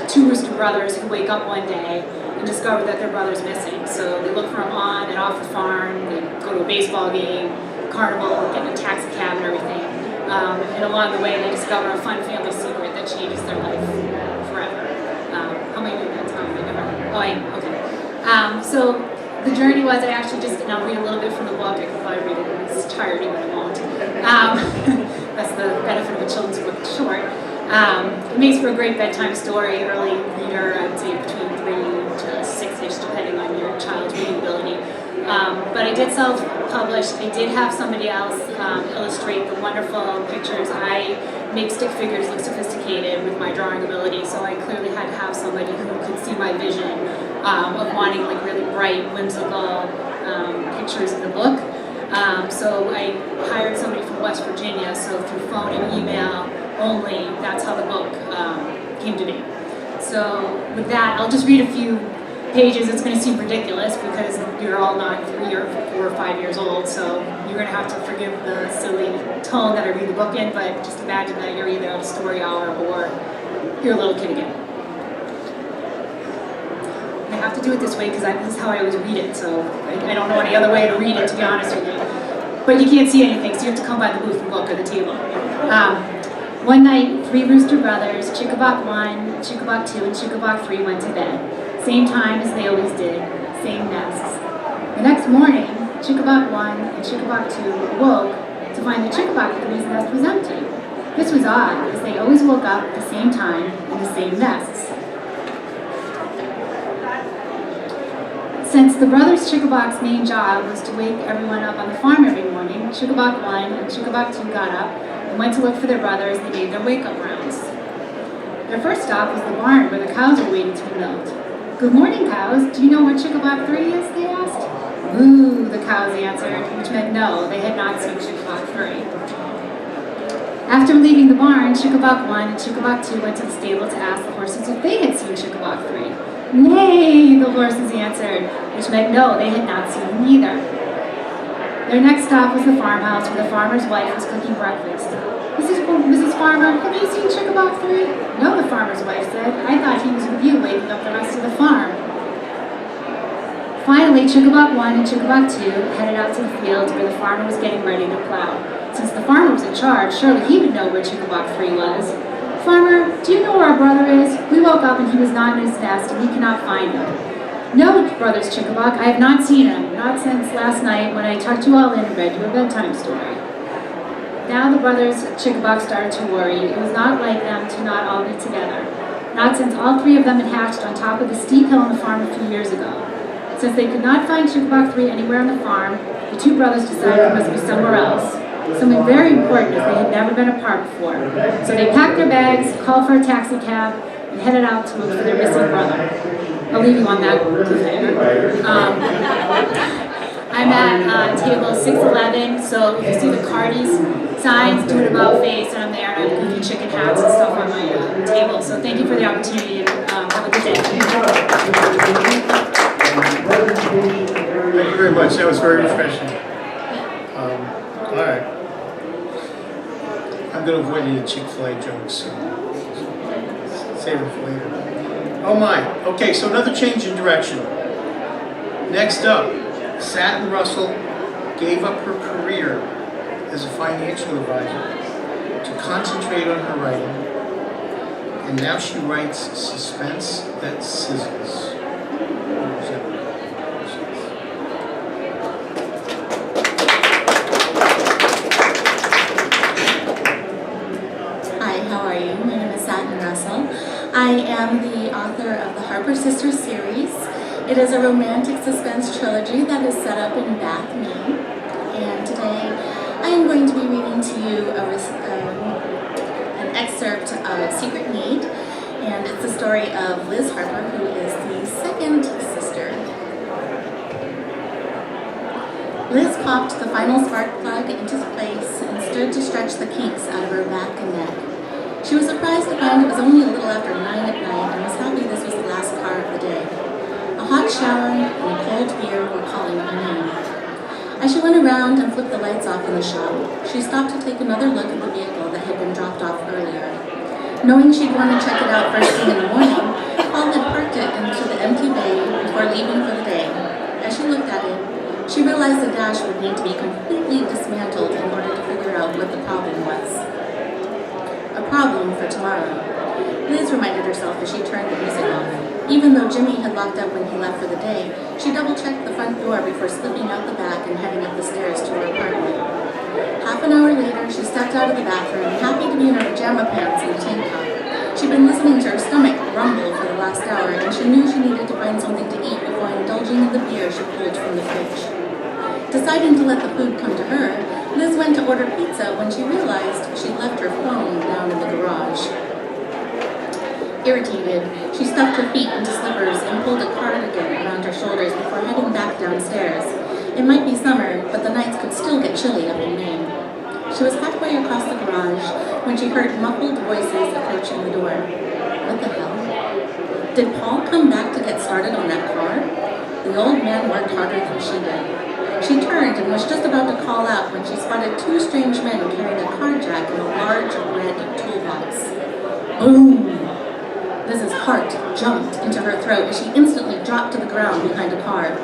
two rooster brothers who wake up one day and discover that their brother's missing. So they look for him on and off the farm, they go to a baseball game, carnival, get in a taxi cab and everything. And along the way they discover a fun family secret that changes their life forever. How am I doing that time? I never, oh, I am, okay. So the journey was, I actually just, and I'll read a little bit from the book, I could probably read it in its entirety, but I won't. That's the benefit of a children's book, it's short. It makes for a great bedtime story, early reader, I'd say between 3 to 6-ish, depending on your child's reading ability. But I did self-publish. I did have somebody else illustrate the wonderful pictures. I make stick figures look sophisticated with my drawing ability, so I clearly had to have somebody who could see my vision of wanting like really bright, whimsical pictures in the book. So I hired somebody from West Virginia, so through phone and email only, that's how the book came to be. So with that, I'll just read a few pages. It's going to seem ridiculous because you're all not 3 or 4 or 5 years old, so you're going to have to forgive the silly tone that I read the book in, but just imagine that you're either at a story hour or you're a little kid again. I have to do it this way because this is how I always read it, so I don't know any other way to read it, to be honest with you. But you can't see anything, so you have to come by the booth and look at the table. One night, 3 rooster brothers, Chickabog 1, Chickabog 2, and Chickabog 3 went to bed. Same time as they always did, same nests. The next morning, Chickabog 1 and Chickabog 2 awoke to find that Chickabog 3's nest was empty. This was odd, as they always woke up at the same time in the same nests. Since the brothers Chickabog's main job was to wake everyone up on the farm every morning, Chickabog 1 and Chickabog 2 got up and went to look for their brothers and made their wake-up rounds. Their first stop was the barn where the cows were waiting to be milked. "Good morning, cows. Do you know what Chickabog 3 is?" they asked. "Moo," the cows answered, which meant no, they had not seen Chickabog 3. After leaving the barn, Chickabog 1 and Chickabog 2 went to the stable to ask the horses if they had seen Chickabog 3. "Nay," the horses answered, which meant no, they had not seen him either. Their next stop was the farmhouse where the farmer's wife was cooking breakfast. Mrs. Farmer, have you seen Chickabog 3? "No," the farmer's wife said. "I thought he was with you waking up the rest of the farm." Finally, Chickabog 1 and Chickabog 2 headed out to the fields where the farmer was getting ready to plow. Since the farmer was in charge, surely he would know where Chickabog 3 was. "Farmer, do you know where our brother is? We woke up and he was not in his nest and we cannot find him." "No, brothers Chickabog, I have not seen him, not since last night when I tucked you all in and read you a bedtime story." Now the brothers Chickabog started to worry. It was not like them to not all be together. Not since all 3 of them had hatched on top of the steep hill on the farm a few years ago. Since they could not find Chickabog 3 anywhere on the farm, the 2 brothers decided it must be somewhere else. Something very important, as they had never been apart before. So they packed their bags, called for a taxi cab, and headed out to look for their missing brother. I'll leave you on that cliffhanger. I'm at table 611, so if you see the Cardi's signs, do an about face, and I'm there, and I have goofy chicken hats and stuff on my table. So thank you for the opportunity, and have a good day. Thank you very much. That was very refreshing. All right. I'm going to avoid any Chick-fil-A jokes. So save them for later. Oh my. Okay, so another change in direction. Next up, Satin Russell gave up her career as a financial advisor to concentrate on her writing, and now she writes suspense that sizzles. Hi, how are you? My name is Satin Russell. I am the author of the Harper Sisters series. It is a romantic suspense trilogy that is set up in Bath, Maine. And today I am going to be reading to you an excerpt of Secret Need. And it's the story of Liz Harper, who is the second sister. Liz popped the final spark plug into place and stood to stretch the kinks out of her back and neck. She was surprised to find it was only a little after 9 at night and was happy this was the last car of the day. A hot shower and a cold beer were calling her name. As she went around and flipped the lights off in the shop, she stopped to take another look at the vehicle that had been dropped off earlier. Knowing she'd want to check it out first thing in the morning, Paul had parked it into the empty bay before leaving for the day. As she looked at it, she realized the dash would need to be completely dismantled in order to figure out what the problem was. A problem for tomorrow. Liz reminded herself as she turned the music off. Even though Jimmy had locked up when he left for the day, she double-checked the front door before slipping out the back and heading up the stairs to her apartment. Half an hour later, she stepped out of the bathroom, happy to be in her pajama pants and tank top. She'd been listening to her stomach rumble for the last hour, and she knew she needed to find something to eat before indulging in the beer she pulled from the fridge. Deciding to let the food come to her, Liz went to order pizza when she realized she'd left her phone down in the garage. Irritated, she stuffed her feet into slippers and pulled a cardigan around her shoulders before heading back downstairs. It might be summer, but the nights could still get chilly up in Maine. She was halfway across the garage when she heard muffled voices approaching the door. What the hell? Did Paul come back to get started on that car? The old man worked harder than she did. She turned and was just about to call out when she spotted two strange men carrying a car jack and a large red toolbox. Boom! Liz's heart jumped into her throat as she instantly dropped to the ground behind a car.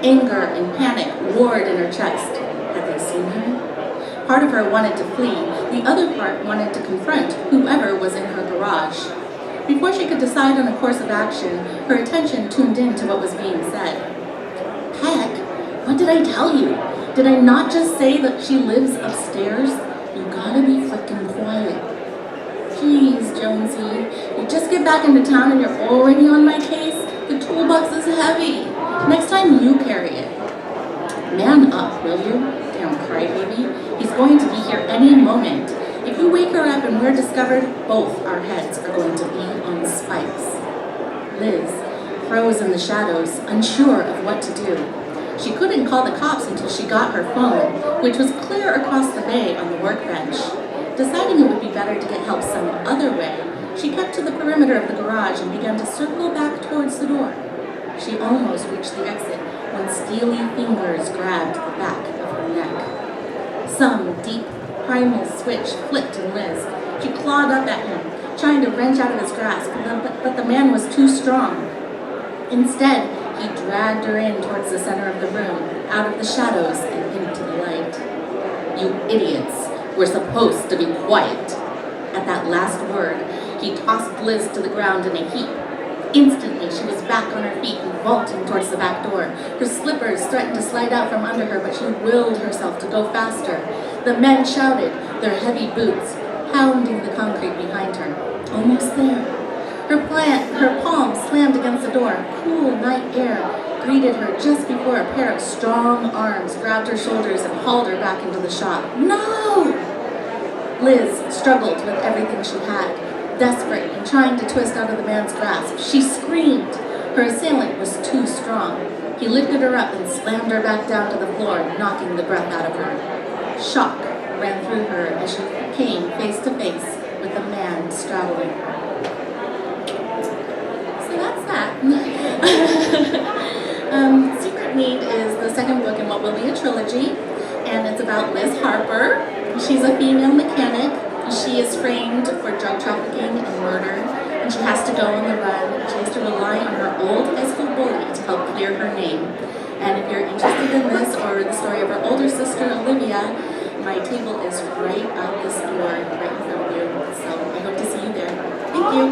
Anger and panic roared in her chest. Had they seen her? Part of her wanted to flee. The other part wanted to confront whoever was in her garage. Before she could decide on a course of action, her attention tuned in to what was being said. Heck, what did I tell you? Did I not just say that she lives upstairs? You gotta be frickin' quiet. Jeez, Jonesy, you just get back into town and you're already on my case? The toolbox is heavy. Next time you carry it. Man up, will you? Damn crybaby. He's going to be here any moment. If you wake her up and we're discovered, both our heads are going to be on spikes. Liz froze in the shadows, unsure of what to do. She couldn't call the cops until she got her phone, which was clear across the bay on the workbench. Deciding it would be better to get help some other way, she kept to the perimeter of the garage and began to circle back towards the door. She almost reached the exit when steely fingers grabbed the back of her neck. Some deep, primal switch flipped in Liz. She clawed up at him, trying to wrench out of his grasp, but the man was too strong. Instead, he dragged her in towards the center of the room, out of the shadows and into the light. You idiots, we're supposed to be quiet. At that last word, he tossed Liz to the ground in a heap. Instantly, she was back on her feet and vaulting towards the back door. Her slippers threatened to slide out from under her, but she willed herself to go faster. The men shouted, their heavy boots pounding the concrete behind her. Almost there. Her palms slammed against the door. Cool night air greeted her just before a pair of strong arms grabbed her shoulders and hauled her back into the shop. No! Liz struggled with everything she had. Desperate and trying to twist out of the man's grasp, she screamed. Her assailant was too strong. He lifted her up and slammed her back down to the floor, knocking the breath out of her. Shock ran through her as she came face to face with the man straddling her. So that's that. Secret Need is the second book in what will be a trilogy, and it's about Liz Harper. She's a female mechanic. She is framed for drug trafficking and murder, and she has to go on the run. She has to rely on her old high school bully to help clear her name. And if you're interested in this or the story of her older sister, Olivia, my table is right out this door, right in front of you. So I hope to see you there. Thank you.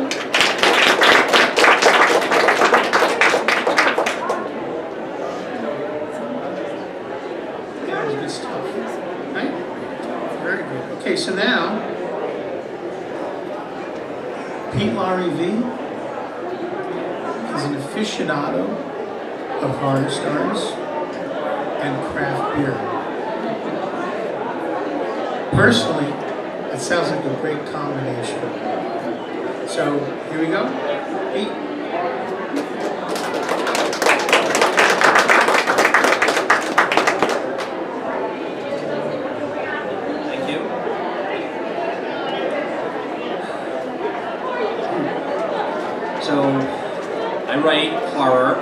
Yeah, good stuff. Right? Very good. Okay, so now, Pete Laurie V is an aficionado of horror stories and craft beer. Personally, it sounds like a great combination. So, here we go. Pete. So, I write horror.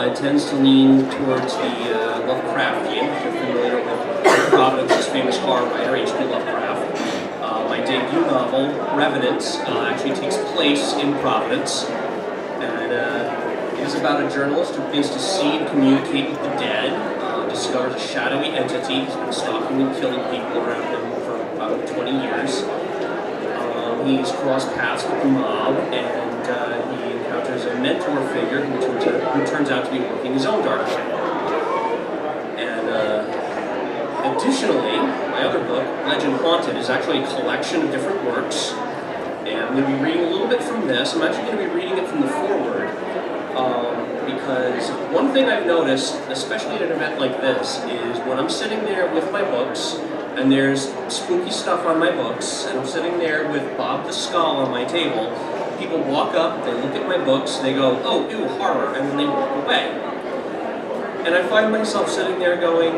It tends to lean towards the Lovecraftian, if you're familiar with Providence's famous horror writer, H.P. Lovecraft. My debut novel, Revenants, actually takes place in Providence, and it is about a journalist who begins to see and communicate with the dead, discovers a shadowy entity who's been stalking and killing people around him for about 20 years. He's crossed paths with the mob, and he encounters a mentor figure who turns out to be working his own dark agenda. And additionally, my other book, Legend Haunted, is actually a collection of different works, and I'm going to be reading a little bit from this. I'm actually going to be reading it from the foreword, because one thing I've noticed, especially at an event like this, is when I'm sitting there with my books, and there's spooky stuff on my books, and I'm sitting there with Bob the Skull on my table, people walk up, they look at my books, they go, oh, ew, horror, and then they walk away. And I find myself sitting there going,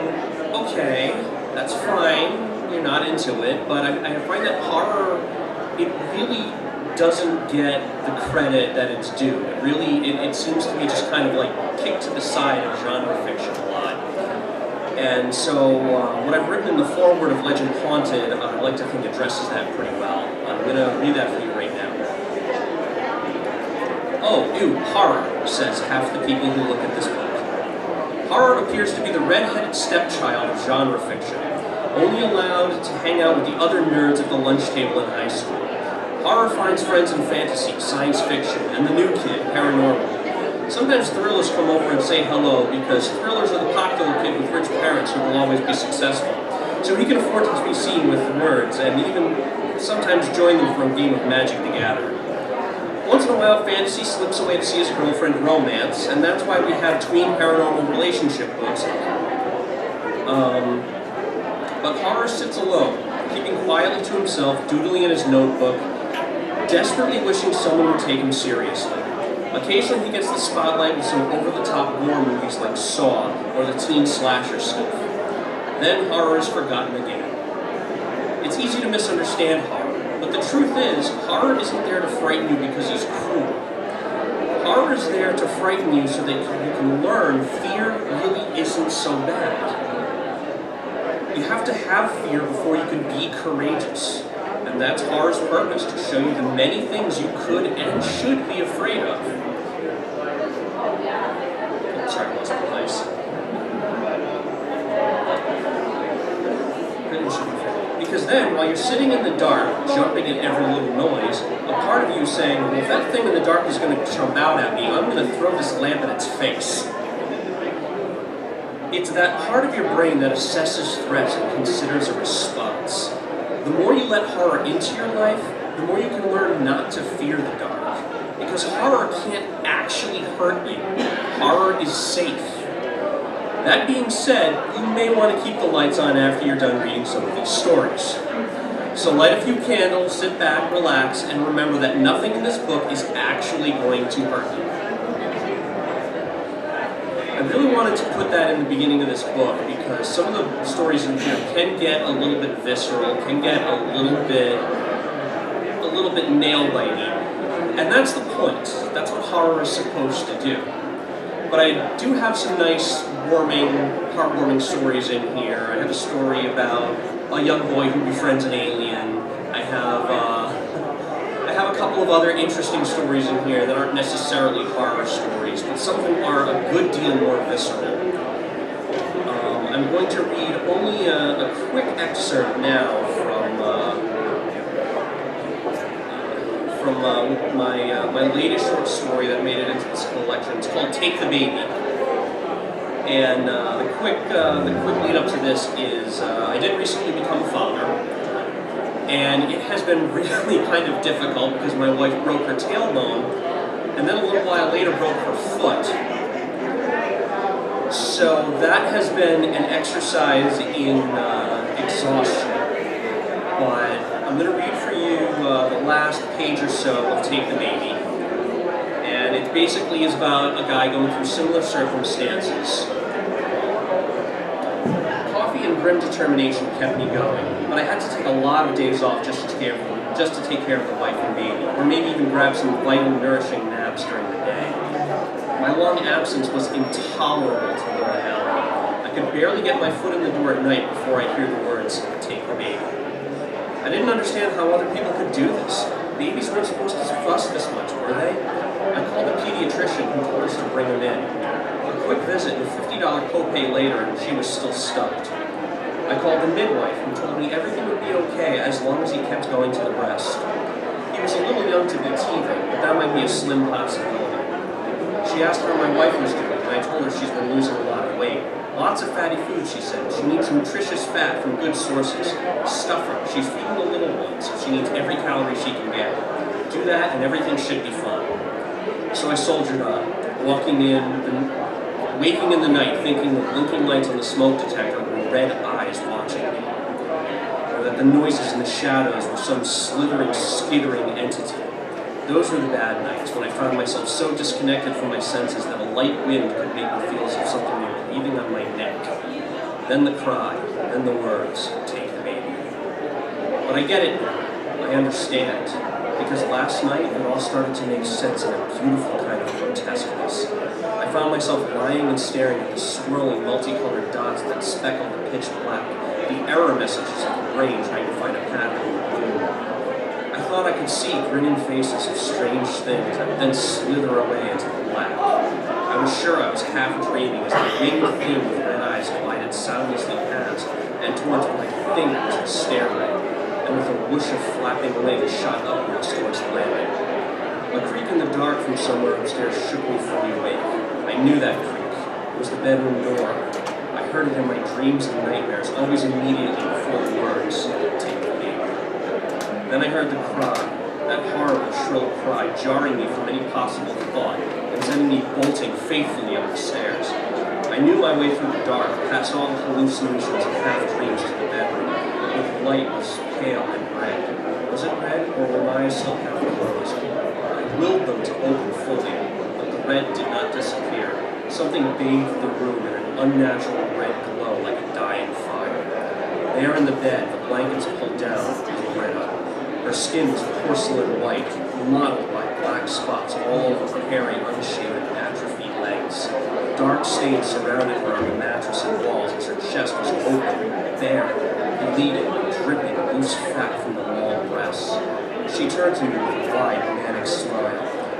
okay, that's fine, you're not into it, but I find that horror, it really doesn't get the credit that it's due. It seems to be just kind of like kicked to the side of genre fiction a lot. And so what I've written in the foreword of Legend Haunted, I like to think addresses that pretty well. I'm going to read that for you right now. Oh, ew, horror, says half the people who look at this book. Horror appears to be the red-headed stepchild of genre fiction, only allowed to hang out with the other nerds at the lunch table in high school. Horror finds friends in fantasy, science fiction, and the new kid, paranormal. Sometimes thrillers come over and say hello because thrillers are the popular kid with rich parents who will always be successful. So he can afford to be seen with the nerds and even sometimes join them for a game of Magic the Gathering. Once in a while, fantasy slips away to see his girlfriend romance, and that's why we have tween paranormal relationship books. But horror sits alone, keeping quietly to himself, doodling in his notebook, desperately wishing someone would take him seriously. Occasionally he gets the spotlight with some over-the-top war movies like Saw or the teen slasher stuff. Then horror is forgotten again. It's easy to misunderstand horror, but the truth is, horror isn't there to frighten you because he's cruel. Horror is there to frighten you so that you can learn fear really isn't so bad. You have to have fear before you can be courageous. And that's horror's purpose, to show you the many things you could and should be afraid of. Oh, sorry, I lost my place. Because then, while you're sitting in the dark, jumping at every little noise, a part of you is saying, well, if that thing in the dark is going to jump out at me, I'm going to throw this lamp in its face. It's that part of your brain that assesses threats and considers a response. The more you let horror into your life, the more you can learn not to fear the dark. Because horror can't actually hurt you. Horror is safe. That being said, you may want to keep the lights on after you're done reading some of these stories. So light a few candles, sit back, relax, and remember that nothing in this book is actually going to hurt you. I really wanted to put that in the beginning of this book because some of the stories in here can get a little bit visceral, can get a little bit nail-biting. And that's the point. That's what horror is supposed to do. But I do have some nice, heartwarming stories in here. I have a story about a young boy who befriends an alien. I have a couple of other interesting stories in here that aren't necessarily horror stories, but some of them are a good deal more visceral. I'm going to read only a quick excerpt now from my latest short story that made it into this collection. It's called Take the Baby. And the quick lead up to this is I did recently become a father. And it has been really kind of difficult because my wife broke her tailbone, and then a little while later broke her foot. So that has been an exercise in exhaustion. But I'm going to read for you the last page or so of Take the Baby. And it basically is about a guy going through similar circumstances. Coffee and grim determination kept me going, but I had to take a lot of days off just to take care of the wife and baby, or maybe even grab some vital, nourishing naps during the day. My long absence was intolerable to no hell. I could barely get my foot in the door at night before I hear the words, "Take the baby." I didn't understand how other people could do this. Babies weren't supposed to fuss this much, were they? I called a pediatrician who told us to bring him in. A quick visit and $50 copay later, and she was still stumped. I called the midwife who told me everything would be okay as long as he kept going to the breast. He was a little young to be teething, but that might be a slim possibility. She asked how my wife was doing, and I told her she's been losing a lot of weight. Lots of fatty food, she said. She needs nutritious fat from good sources. Stuff her. She's feeding the little ones, so she needs every calorie she can get. Do that, and everything should be fine. So I soldiered on, waking in the night, thinking the blinking lights on the smoke detector were red eyes watching me, or that the noises in the shadows were some slithering, skittering entity. Those were the bad nights, when I found myself so disconnected from my senses that a light wind could make me feel as if something were breathing on my neck. Then the cry, then the words, "Take the baby." But I get it now. I understand. Because last night, it all started to make sense in a beautiful kind of grotesqueness. I found myself lying and staring at the swirling, multicolored dots that speckled the pitch black, the error messages of the brain trying to find a pattern in the gloom. I thought I could see grinning faces of strange things that would then slither away into the black. I was sure I was half dreaming as the winged thing with red eyes glided soundlessly past and towards my fingers and stairway, and with a whoosh of flapping wings shot upwards towards the landing. A creak in the dark from somewhere upstairs shook me fully awake. I knew that creak. It was the bedroom door. I heard it in my dreams and nightmares, always immediately before the words, "Take the baby." Then I heard the cry, that horrible shrill cry, jarring me from any possible thought and sending me bolting faithfully up the stairs. I knew my way through the dark, past all the hallucinations and half-dreams to the bedroom. The light was pale and red. Was it red, or were my eyes still half closed? I willed them to open fully, but the red did not disappear. Something bathed the room in an unnatural red glow like a dying fire. There in the bed, the blankets pulled down, was Greta. Her skin was porcelain white, mottled by black spots all over her hairy, unshaven, atrophied legs. Dark stains surrounded her on the mattress and walls as her chest was open, bare, bleeding, dripping loose fat from the long breasts. She turned to me with a wide, manic smile.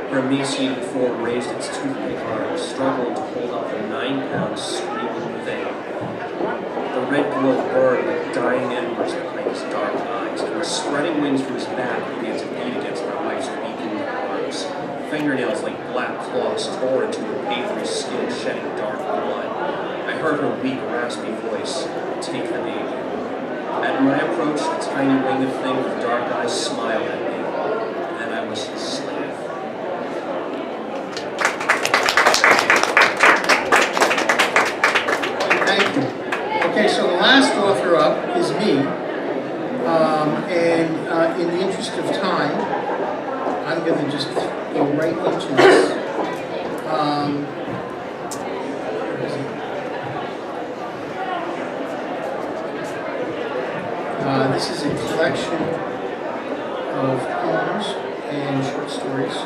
Her emaciated form raised its toothpick arms, struggling to hold up the 9-pound screaming thing. The red glow burned like dying embers behind his dark eyes, and the spreading wings from his back began to beat against my wife's weakened arms. Fingernails like black claws tore into her papery skin, shedding dark blood. I heard her weak, raspy voice, "Take the baby." At my approach, the tiny winged thing with dark eyes smiled at me. Then I was his slave. Thank you. Okay, so the last author up is me. In the interest of time, I'm going to just go right into this. Where is it? This is a collection of poems and short stories.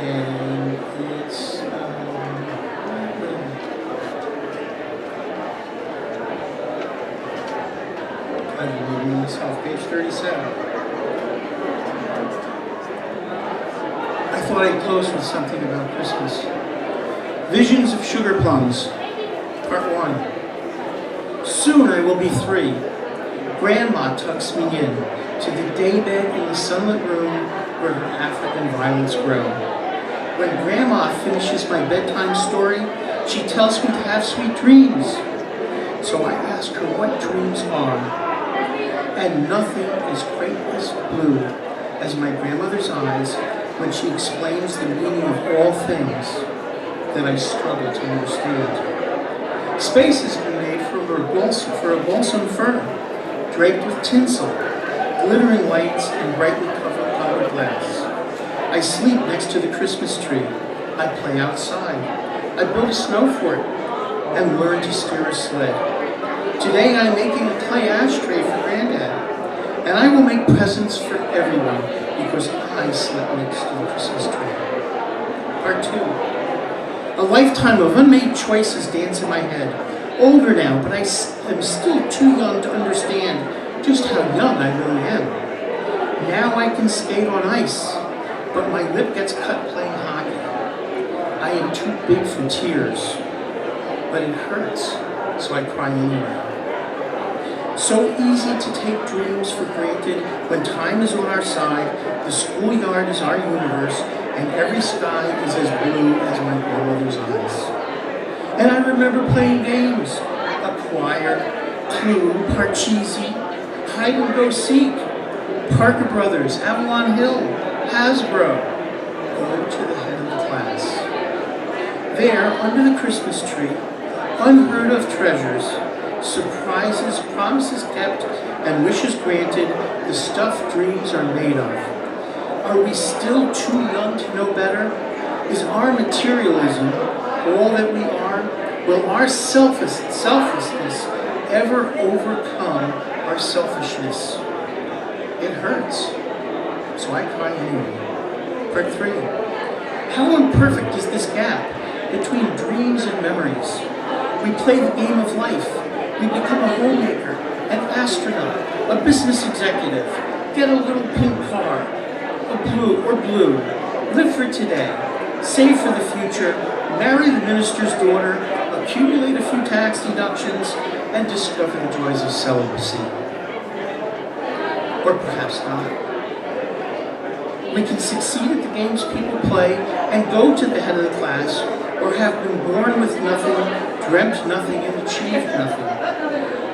And it's I'm reading myself, page 37. I thought I'd close with something about Christmas. Visions of Sugar Plums, Part 1. Soon I will be 3. Grandma tucks me in to the daybed in the sunlit room where her African violets grow. When Grandma finishes my bedtime story, she tells me to have sweet dreams. So I ask her what dreams are. And nothing is quite as blue as my grandmother's eyes when she explains the meaning of all things that I struggle to understand. Space has been made for a balsam fir, draped with tinsel, glittering lights, and brightly colored glass. I sleep next to the Christmas tree. I play outside. I build a snow fort and learn to steer a sled. Today I'm making a clay ashtray for Granddad, and I will make presents for everyone because I slept next to the Christmas tree. Part 2. A lifetime of unmade choices dance in my head. Older now, but I am still too young to understand just how young I really am. Now I can skate on ice, but my lip gets cut playing hockey. I am too big for tears, but it hurts, so I cry anyway. So easy to take dreams for granted when time is on our side, the schoolyard is our universe, and every sky is as blue as my grandmother's eyes. And I remember playing games, Acquire, Clue, Parcheesi, Hide and Go Seek, Parker Brothers, Avalon Hill, Hasbro, going to the head of the class. There, under the Christmas tree, unheard of treasures, surprises, promises kept, and wishes granted, the stuff dreams are made of. Are we still too young to know better? Is our materialism all that we are? Will our selflessness ever overcome our selfishness? It hurts, so I cry anyway. Part 3. How imperfect is this gap between dreams and memories? We play the game of life. We become a homemaker, an astronaut, a business executive, get a little pink car, blue, live for today, save for the future, marry the minister's daughter, accumulate a few tax deductions, and discover the joys of celibacy. Or perhaps not. We can succeed at the games people play and go to the head of the class, or have been born with nothing, dreamt nothing, and achieved nothing.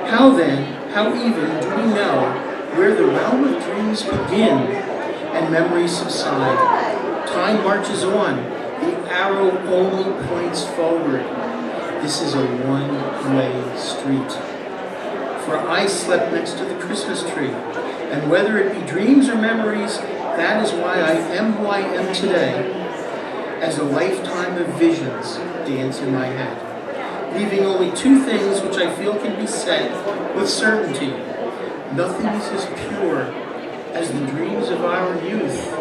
How then, how even do we know where the realm of dreams begin and memories subside? Time marches on. The arrow only points forward. This is a one-way street. For I slept next to the Christmas tree, and whether it be dreams or memories, that is why I am who I am today, as a lifetime of visions dance in my head, leaving only two things which I feel can be said with certainty. Nothing is as pure as the dreams of our youth,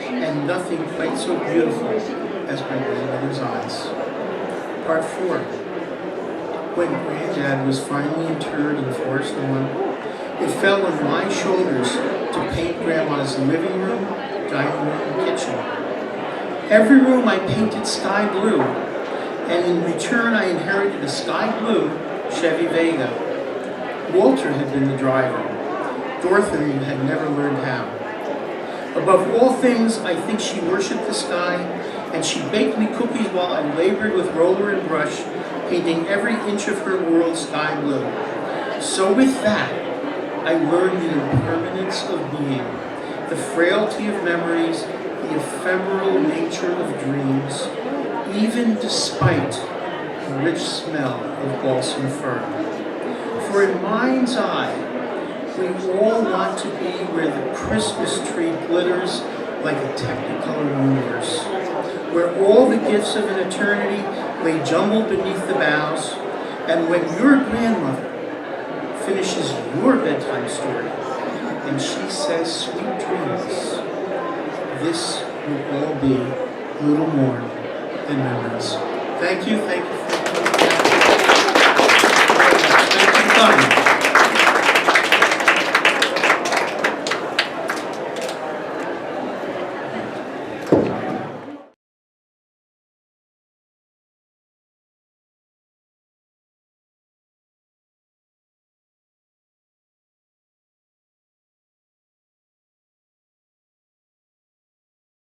and nothing quite so beautiful as my grandmother's eyes. Part 4. When Granddad was finally interred in Forest Lawn, it fell on my shoulders to paint Grandma's living room, dining room, and kitchen. Every room I painted sky blue, and in return I inherited a sky blue Chevy Vega. Walter had been the driver. Dorothy had never learned how. Above all things, I think she worshipped the sky, and she baked me cookies while I labored with roller and brush, painting every inch of her world sky blue. So with that, I learned the impermanence of being, the frailty of memories, the ephemeral nature of dreams, even despite the rich smell of balsam fir. For in mind's eye, we all want to be where the Christmas tree glitters like a technicolor universe, where all the gifts of an eternity lay jumbled beneath the boughs, and when your grandmother finishes your bedtime story and she says sweet dreams, this will all be little more than memories. Thank you for coming.